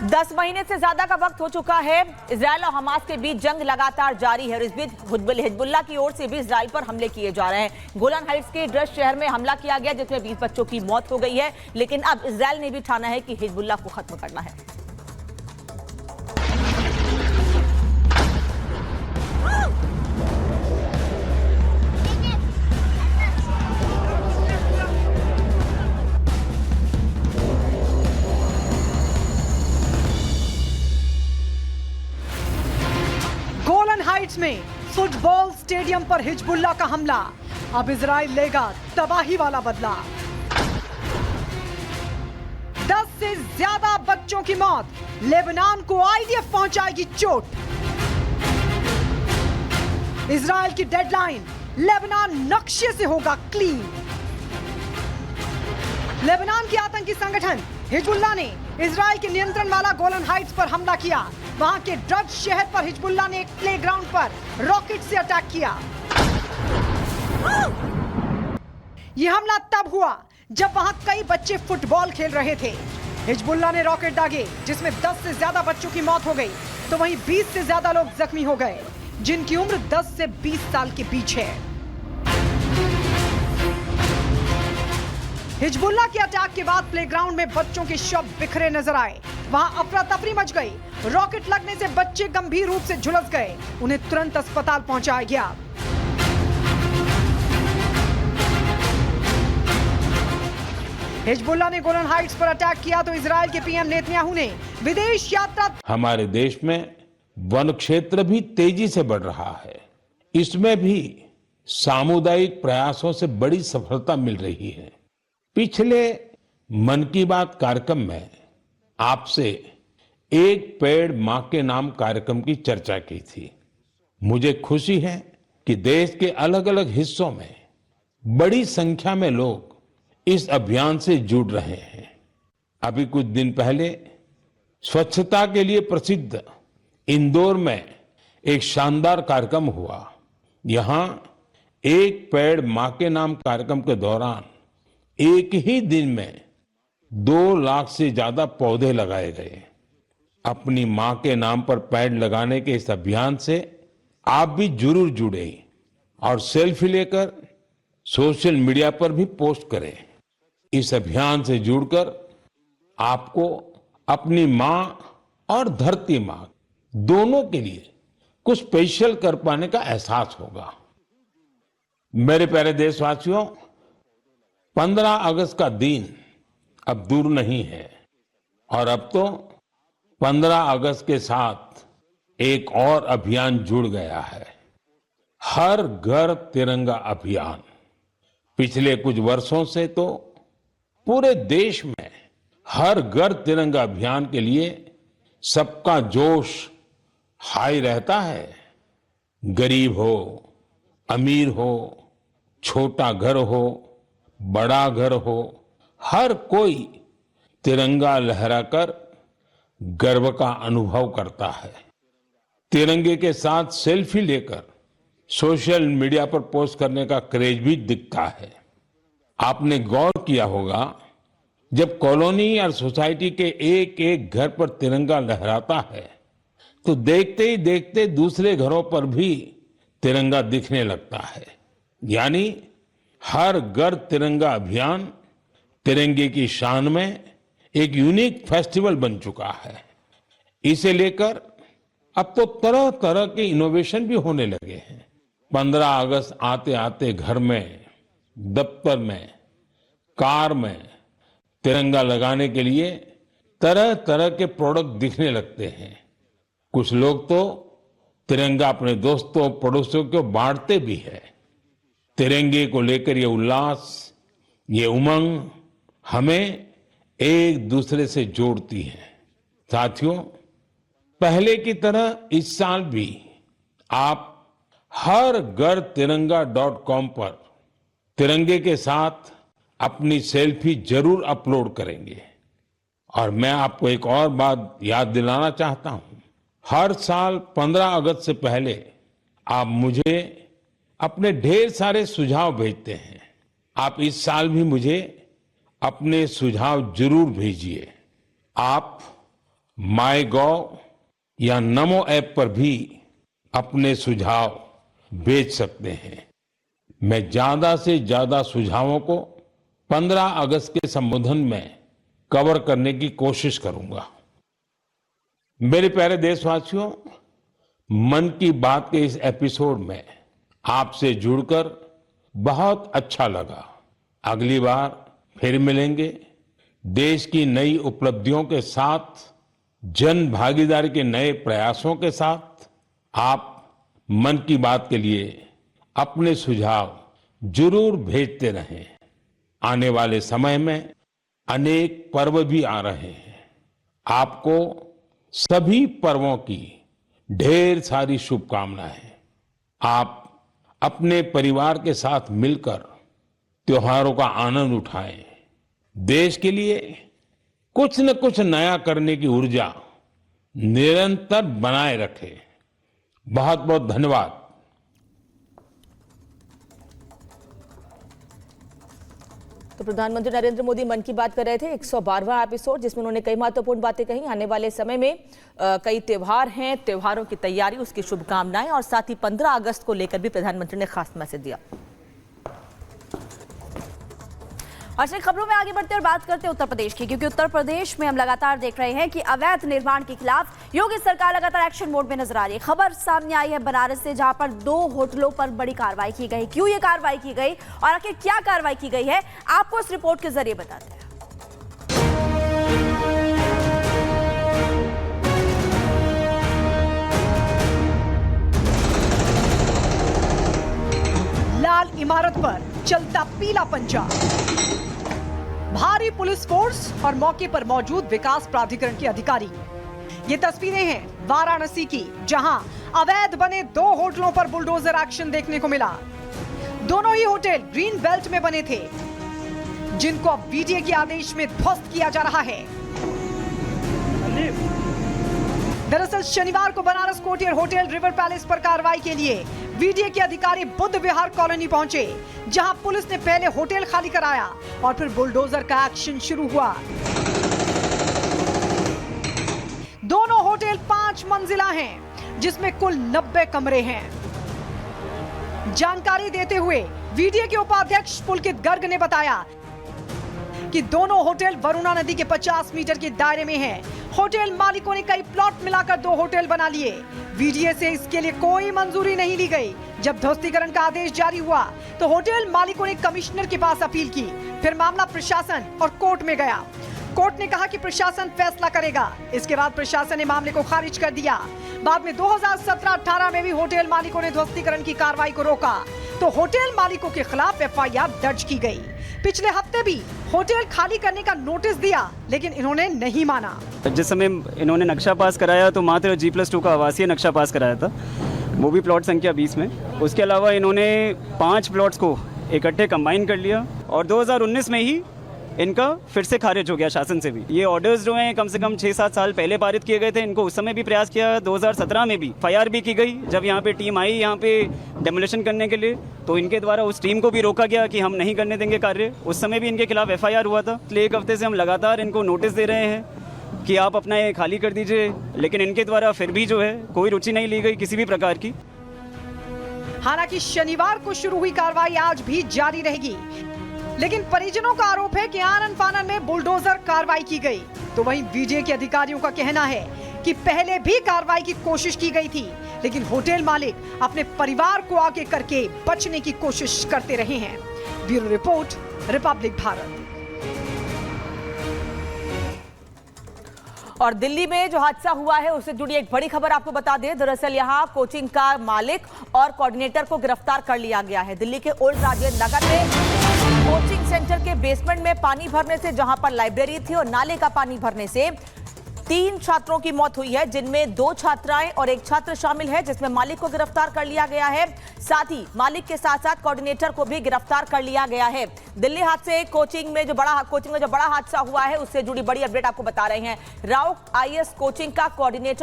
10 महीने से ज्यादा का वक्त हो चुका है। इजरायल और हमास के बीच जंग लगातार जारी है और इस बीच हिजबुल्लाह की ओर से भी इजरायल पर हमले किए जा रहे हैं। गोलान हाइट्स के ड्रश शहर में हमला किया गया जिसमें 20 बच्चों की मौत हो गई है, लेकिन अब इजरायल ने भी ठाना है कि हिजबुल्लाह को खत्म करना है। गोलन हाइट्स में फुटबॉल स्टेडियम पर हिजबुल्लाह का हमला। अब इजराइल लेगा तबाही वाला बदला। 10 से ज्यादा बच्चों की मौत, लेबनान को आईडीएफ पहुंचाएगी चोट। इजराइल की डेडलाइन, लेबनान नक्शे से होगा क्लीन। लेबनान के आतंकी संगठन हिजबुल्लाह ने इजराइल के नियंत्रण वाला गोलन हाइट्स पर हमला किया। वहां के ड्रज शहर पर हिजबुल्लाह ने एक प्लेग्राउंड पर रॉकेट से अटैक किया। यह हमला तब हुआ जब वहां कई बच्चे फुटबॉल खेल रहे थे। हिजबुल्लाह ने रॉकेट दागे जिसमें 10 से ज्यादा बच्चों की मौत हो गई, तो वहीं 20 से ज्यादा लोग जख्मी हो गए जिनकी उम्र 10 से 20 साल के बीच है। हिजबुल्लाह के अटैक के बाद प्लेग्राउंड में बच्चों के शव बिखरे नजर आए। वहां अफरा तफरी मच गई। रॉकेट लगने से बच्चे गंभीर रूप से झुलस गए, उन्हें तुरंत अस्पताल पहुंचाया गया। हिजबुल्लाह ने गोलन हाइट्स पर अटैक किया तो इजराइल के पीएम नेतन्याहू ने विदेश यात्रा। हमारे देश में वन क्षेत्र भी तेजी से बढ़ रहा है। इसमें भी सामुदायिक प्रयासों से बड़ी सफलता मिल रही है। पिछले मन की बात कार्यक्रम में आपसे एक पेड़ मां के नाम कार्यक्रम की चर्चा की थी। मुझे खुशी है कि देश के अलग अलग हिस्सों में बड़ी संख्या में लोग इस अभियान से जुड़ रहे हैं। अभी कुछ दिन पहले स्वच्छता के लिए प्रसिद्ध इंदौर में एक शानदार कार्यक्रम हुआ। यहां एक पेड़ मां के नाम कार्यक्रम के दौरान एक ही दिन में 2 लाख से ज्यादा पौधे लगाए गए। अपनी मां के नाम पर पेड़ लगाने के इस अभियान से आप भी जरूर जुड़े और सेल्फी लेकर सोशल मीडिया पर भी पोस्ट करें। इस अभियान से जुड़कर आपको अपनी मां और धरती मां दोनों के लिए कुछ स्पेशल कर पाने का एहसास होगा। मेरे प्यारे देशवासियों, 15 अगस्त का दिन अब दूर नहीं है और अब तो 15 अगस्त के साथ एक और अभियान जुड़ गया है, हर घर तिरंगा अभियान। पिछले कुछ वर्षों से तो पूरे देश में हर घर तिरंगा अभियान के लिए सबका जोश हाई रहता है। गरीब हो, अमीर हो, छोटा घर हो, बड़ा घर हो, हर कोई तिरंगा लहराकर गर्व का अनुभव करता है। तिरंगे के साथ सेल्फी लेकर सोशल मीडिया पर पोस्ट करने का क्रेज भी दिखता है। आपने गौर किया होगा, जब कॉलोनी और सोसाइटी के एक एक घर पर तिरंगा लहराता है तो देखते ही देखते दूसरे घरों पर भी तिरंगा दिखने लगता है। यानी हर घर तिरंगा अभियान तिरंगे की शान में एक यूनिक फेस्टिवल बन चुका है। इसे लेकर अब तो तरह तरह के इनोवेशन भी होने लगे हैं। 15 अगस्त आते आते घर में, दफ्तर में, कार में तिरंगा लगाने के लिए तरह तरह के प्रोडक्ट दिखने लगते हैं। कुछ लोग तो तिरंगा अपने दोस्तों पड़ोसियों को बांटते भी है। तिरंगे को लेकर ये उल्लास, ये उमंग हमें एक दूसरे से जोड़ती है। साथियों, पहले की तरह इस साल भी आप हर घर तिरंगा.com पर तिरंगे के साथ अपनी सेल्फी जरूर अपलोड करेंगे। और मैं आपको एक और बात याद दिलाना चाहता हूं। हर साल 15 अगस्त से पहले आप मुझे अपने ढेर सारे सुझाव भेजते हैं। आप इस साल भी मुझे अपने सुझाव जरूर भेजिए। आप माईगॉव या नमो ऐप पर भी अपने सुझाव भेज सकते हैं। मैं ज्यादा से ज्यादा सुझावों को 15 अगस्त के संबोधन में कवर करने की कोशिश करूंगा। मेरे प्यारे देशवासियों, मन की बात के इस एपिसोड में आपसे जुड़कर बहुत अच्छा लगा। अगली बार फिर मिलेंगे देश की नई उपलब्धियों के साथ, जन भागीदारी के नए प्रयासों के साथ। आप मन की बात के लिए अपने सुझाव जरूर भेजते रहें। आने वाले समय में अनेक पर्व भी आ रहे हैं। आपको सभी पर्वों की ढेर सारी शुभकामनाएं। आप अपने परिवार के साथ मिलकर त्योहारों का आनंद उठाएं। देश के लिए कुछ न कुछ नया करने की ऊर्जा निरंतर बनाए रखें। बहुत बहुत धन्यवाद। तो प्रधानमंत्री नरेंद्र मोदी मन की बात कर रहे थे 112वां एपिसोड, जिसमें उन्होंने कई महत्वपूर्ण बातें कही। आने वाले समय में कई त्योहार हैं, त्योहारों की तैयारी, उसकी शुभकामनाएं, और साथ ही 15 अगस्त को लेकर भी प्रधानमंत्री ने खास मैसेज दिया। और चलिए खबरों में आगे बढ़ते और बात करते हैं उत्तर प्रदेश की, क्योंकि उत्तर प्रदेश में हम लगातार देख रहे हैं कि अवैध निर्माण के खिलाफ योगी सरकार लगातार एक्शन मोड में नजर आ रही है। खबर सामने आई है बनारस से, जहां पर 2 होटलों पर बड़ी कार्रवाई की गई। क्यों ये कार्रवाई की गई और आखिर क्या कार्रवाई की गई है, आपको इस रिपोर्ट के जरिए बताते हैं। लाल इमारत पर चलता पीला पंजा, भारी पुलिस फोर्स और मौके पर मौजूद विकास प्राधिकरण के अधिकारी। ये तस्वीरें हैं वाराणसी की, जहां अवैध बने 2 होटलों पर बुलडोजर एक्शन देखने को मिला। दोनों ही होटल ग्रीन बेल्ट में बने थे, जिनको अब बीडीए के आदेश में ध्वस्त किया जा रहा है। दरअसल शनिवार को बनारस कोटियर होटल रिवर पैलेस पर कार्रवाई के लिए बीडीए के अधिकारी बुद्ध विहार कॉलोनी पहुंचे, जहां पुलिस ने पहले होटल खाली कराया और फिर बुलडोजर का एक्शन शुरू हुआ। दोनों होटल 5 मंजिला हैं, जिसमें कुल 90 कमरे हैं। जानकारी देते हुए बीडीए के उपाध्यक्ष पुलकित गर्ग ने बताया कि दोनों होटल वरुणा नदी के 50 मीटर के दायरे में हैं। होटल मालिकों ने कई प्लॉट मिलाकर 2 होटल बना लिए। बीडीए से इसके लिए कोई मंजूरी नहीं ली गई। जब ध्वस्तीकरण का आदेश जारी हुआ तो होटल मालिकों ने कमिश्नर के पास अपील की। फिर मामला प्रशासन और कोर्ट में गया। कोर्ट ने कहा कि प्रशासन फैसला करेगा। इसके बाद प्रशासन ने मामले को खारिज कर दिया। बाद में 2017-18 में भी होटल मालिकों ने ध्वस्तीकरण की कार्रवाई को रोका, तो होटल मालिकों के खिलाफ एफआईआर दर्ज की गई। पिछले हफ्ते भी होटल खाली करने का नोटिस दिया, लेकिन इन्होंने नहीं माना। जिस समय इन्होंने नक्शा पास कराया तो मात्र G+2 का आवासीय नक्शा पास कराया था, वो भी प्लॉट संख्या 20 में। उसके अलावा इन्होंने 5 प्लॉट्स को इकट्ठे कंबाइन कर लिया और 2019 में ही इनका फिर से खारिज हो गया शासन से भी। ये ऑर्डर्स जो हैं कम से कम 6-7 साल पहले पारित किए गए थे। इनको उस समय भी प्रयास किया, 2017 में भी एफआईआर भी की गई। जब यहाँ पे टीम आई यहाँ पे डेमोलिशन करने के लिए, तो इनके द्वारा उस टीम को भी रोका गया कि हम नहीं करने देंगे कार्य। उस समय भी इनके खिलाफ एफआईआर हुआ था। इसलिए 1 हफ्ते से हम लगातार इनको नोटिस दे रहे हैं कि आप अपना ये खाली कर दीजिए, लेकिन इनके द्वारा फिर भी जो है कोई रुचि नहीं ली गई किसी भी प्रकार की। हालांकि शनिवार को शुरू हुई कार्रवाई आज भी जारी रहेगी, लेकिन परिजनों का आरोप है कि आनन फानन में बुलडोजर कार्रवाई की गई। तो वहीं बीडीए के अधिकारियों का कहना है कि पहले भी कार्रवाई की कोशिश की गई थी, लेकिन होटल मालिक अपने परिवार को आगे करके बचने की कोशिश करते रहे हैं। Bureau report, Republic Bharat. और दिल्ली में जो हादसा हुआ है उससे जुड़ी एक बड़ी खबर आपको बता दें। दरअसल यहां कोचिंग का मालिक और कोऑर्डिनेटर को गिरफ्तार कर लिया गया है। दिल्ली के ओल्ड राजेंद्र नगर में कोचिंग सेंटर के बेसमेंट में पानी भरने से, जहां पर लाइब्रेरी थी, और नाले का पानी भरने से 3 छात्रों की मौत हुई है, जिनमें 2 छात्राएं और 1 छात्र शामिल है, जिसमें मालिक को गिरफ्तार कर लिया गया है। साथ ही मालिक के साथ साथ कोऑर्डिनेटर को भी गिरफ्तार कर लिया गया है। दिल्ली हादसे कोचिंग में जो बड़ा हादसा हुआ है उससे जुड़ी बड़ी अपडेट आपको बता रहे हैं। राउक आईएएस कोचिंग का कोऑर्डिनेटर